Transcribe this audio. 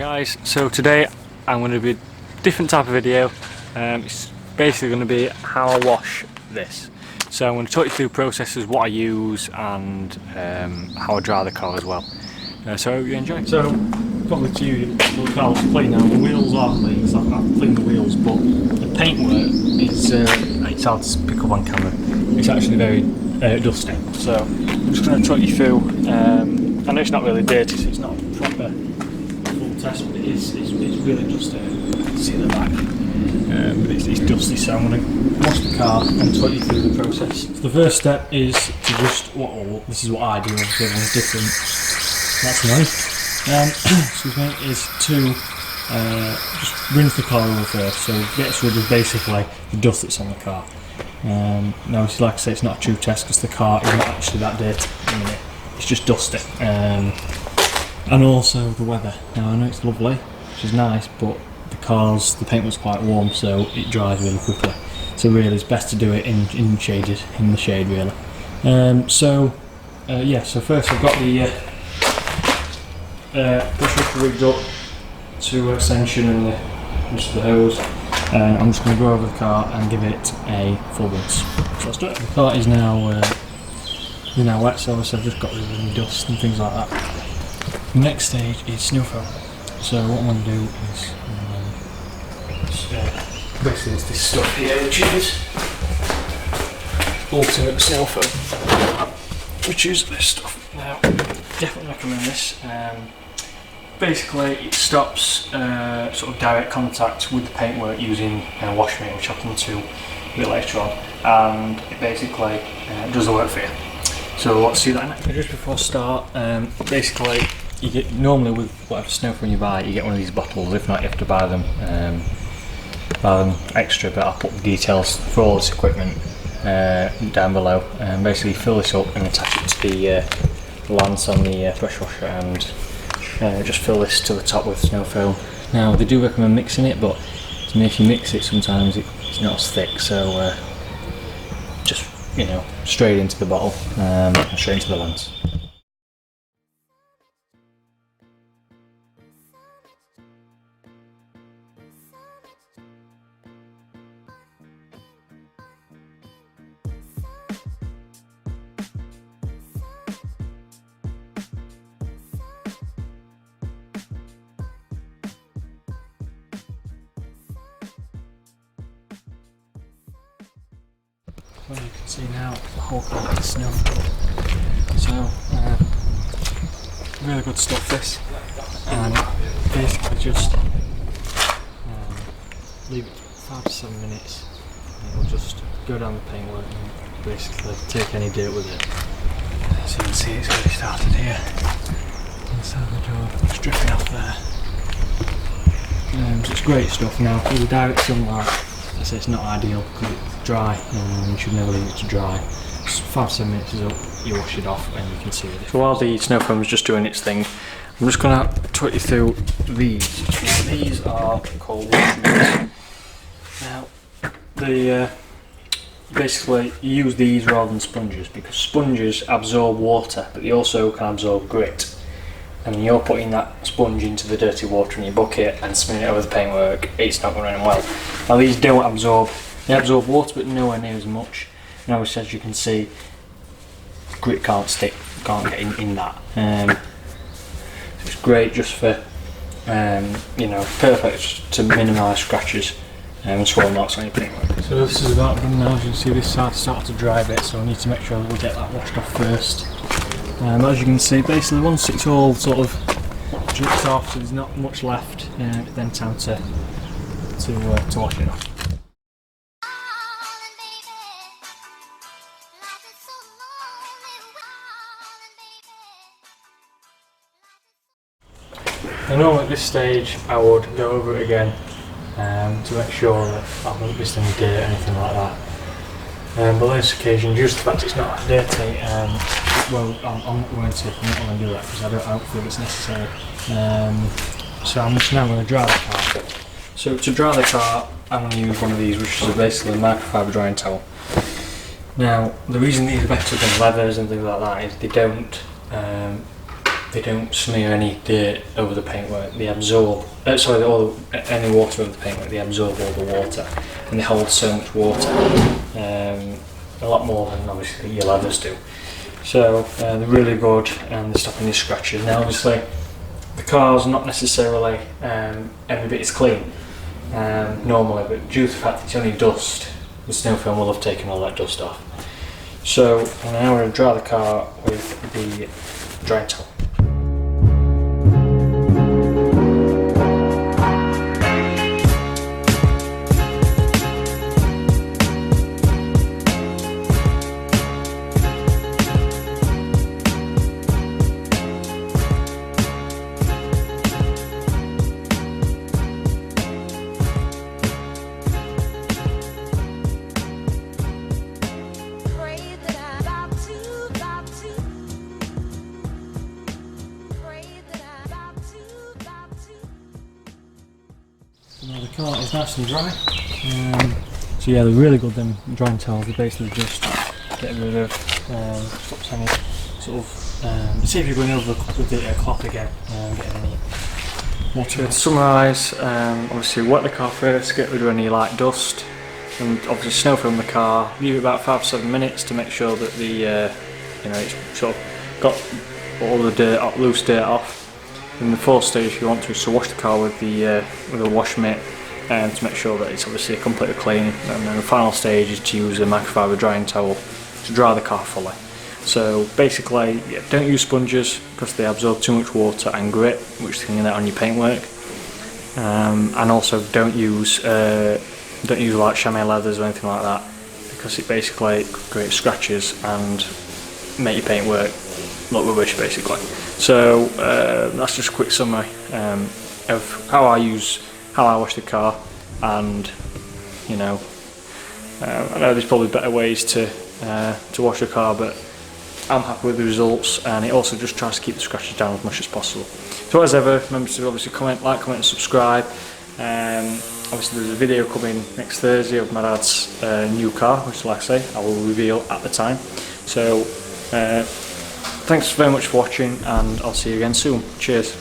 guys, so today I'm going to be a different type of video. It's basically going to be how I wash this. So I'm going to talk you through processes, what I use, and how I dry the car as well. So I hope you enjoy. So probably to you, the car's clean now. The wheels are clean, so I've cleaned the wheels, but the paintwork is it's hard to pick up on camera. It's actually very dusty. So I'm just going to talk you through. I know it's not really dirty, so it's not proper full test, but it's really just see the back. But it's dusty, so I'm going to wash the car and talk you through the process. So the first step is to just, this is what I do, obviously everyone's different. That's annoying. Excuse me, is to just rinse the car over first, so it gets rid of basically the dust that's on the car. Now, like I say, it's not a true test because the car is not actually that dirty in a minute. It's just dusty. And also the weather. Now I know it's lovely, which is nice, but the paint was quite warm, so it dries really quickly. So really it's best to do it in the shade really. So first I've got the push up rigged up to extension and just the hose. I'm just going to go over the car and give it a full rinse. So let's do it. The car is now wet, so obviously I've just got rid of any dust and things like that. The next stage is snow foam. So what I'm going to do is basically it's this stuff here, which is Ultimate Snow Foam, which is this stuff. Now, definitely recommend this. Basically, it stops sort of direct contact with the paintwork using Washmate, which I'll come to a bit later on, and it basically does the work for you. So let's see that next. Just before I start, basically you get, normally with whatever snow foam you buy, you get one of these bottles. If not, you have to buy them extra, but I'll put the details for all this equipment down below. Basically fill this up and attach it to the lance on the pressure washer, and just fill this to the top with snow foam. Now they do recommend mixing it, but if you mix it sometimes it's not as thick, so just straight into the bottle and straight into the lens. Well, you can see now the whole car is snow foam. So, really good stuff this. And basically just leave it 5 to 7 minutes, and it'll just go down the paintwork and basically take any dirt with it. So you can see it's already started here. Inside the door, it's dripping off there. So it's great stuff. Now, with the direct sunlight, I say it's not ideal because it's dry, and you should never leave it to dry. 5 to 7 minutes is up, you wash it off and you can see it. So while the snow foam is just doing its thing, I'm just going to talk you through these. These are called Washmates. Now, basically you use these rather than sponges, because sponges absorb water, but they also can absorb grit. And you're putting that sponge into the dirty water in your bucket and smearing it over the paintwork, it's not going to run well. Now these don't absorb, they absorb water but nowhere near as much. Now as you can see, grit can't get in that. So it's great just for, perfect to minimise scratches and swirl marks on your paintwork. So this is about done now. As you can see, this side started to dry a bit, so I need to make sure that we get that washed off first. As you can see, basically once it's all sort of dripped off, so there's not much left, then time to wash it off. I know at this stage I would go over it again to make sure that I haven't missed any dirt or anything like that. But on this occasion, due to the fact it's not that dirty, I'm not going to do that because I don't feel it's necessary. So I'm just now going to dry the car. So to dry the car, I'm going to use one of these, which is basically a microfiber drying towel. Now, the reason these are better than leathers and things like that is they don't they don't smear any dirt over the paintwork. They absorb, any water over the paintwork, they absorb all the water, and they hold so much water, a lot more than obviously your leathers do. So they're really good, and they're stopping these scratches. Now obviously the car's not necessarily every bit is clean normally, but due to the fact it's only dust, the snow film will have taken all that dust off. So now we're going to dry the car with the drying towel. Now the car is nice and dry. So yeah, they're really good, them drying towels. They basically just get rid of stops any sort of see if you're going over with the cloth again, getting any water. To summarise, obviously wet the car first, get rid of any light dust, and obviously snow film the car. Leave it about 5 to 7 minutes to make sure that the it's sort of got all the dirt, loose dirt off. In the fourth stage, if you want to wash the car with a wash mitt, to make sure that it's obviously completely clean. And then the final stage is to use a microfiber drying towel to dry the car fully. So basically, yeah, don't use sponges because they absorb too much water and grit, which can get on your paintwork. And also don't use like chamois leathers or anything like that, because it basically creates scratches and make your paintwork look rubbish basically. So that's just a quick summary of how I wash the car, and I know there's probably better ways to wash the car, but I'm happy with the results, and it also just tries to keep the scratches down as much as possible. So as ever, remember to obviously like, comment and subscribe. Obviously there's a video coming next Thursday of my dad's new car, which like I say, I will reveal at the time. So thanks very much for watching, and I'll see you again soon. Cheers.